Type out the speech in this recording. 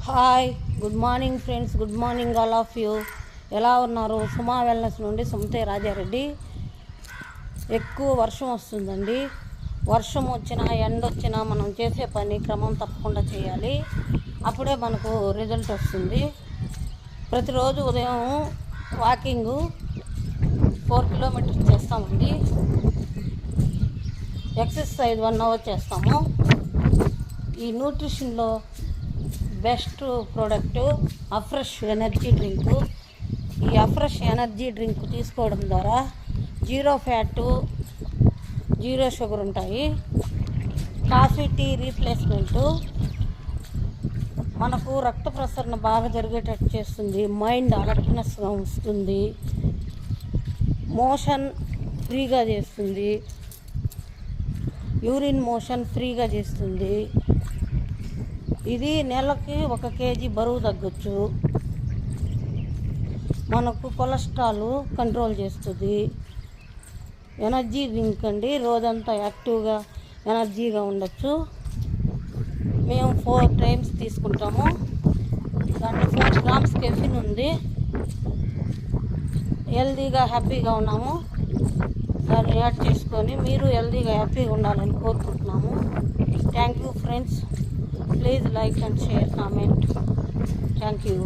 Hi, good morning friends. Good morning all of you. ఎలా ఉన్నారు? సుమా wellness నుండి సుమతే రాజారెడ్డి. ఎక్కువ వర్షం వస్తుందండి. వర్షం వచ్చినా ఎండ వచ్చినా మనం చేసే పని క్రమం తప్పకుండా చేయాలి. అప్పుడే మనకు రిజల్ట్ వస్తుంది. ప్రతిరోజు ఉదయం వాకింగు 4 కిలోమీటర్స్ చేస్తామండి. ఎక్సర్సైజ్ 1 అవర్ చేస్తాము. ఈ న్యూట్రిషన్లో best product afresh energy drink. ఈ అఫ్రెష్ ఎనర్జీ డ్రింక్ తీసుకోవడం ద్వారా 0 ఫ్యాటు 0 షుగర్ ఉంటాయి. కాఫీ టీ రీప్లేస్మెంటు మనకు రక్త ప్రసరణ బాగా జరిగేటట్టు చేస్తుంది. మైండ్ అలర్ట్నెస్గా ఉంచుతుంది. మోషన్ ఫ్రీగా చేస్తుంది. యూరిన్ మోషన్ ఫ్రీగా చేస్తుంది. ఇది నెలకి 1 కేజీ బరువు తగ్గొచ్చు. మనకు కొలెస్ట్రాల్ కంట్రోల్ చేస్తుంది. ఎనర్జీ డ్రింక్ అండి. రోజంతా యాక్టివ్గా ఎనర్జీగా ఉండొచ్చు. మేము 4 టైమ్స్ తీసుకుంటాము. దాంట్లో 4 గ్రామ్స్ కెఫిన్ ఉంది. హెల్తీగా హ్యాపీగా ఉన్నాము. దాన్ని యాడ్ చేసుకొని మీరు హెల్తీగా హ్యాపీగా ఉండాలని కోరుకుంటున్నాము. Thank you friends. Please like and share, comment. Thank you.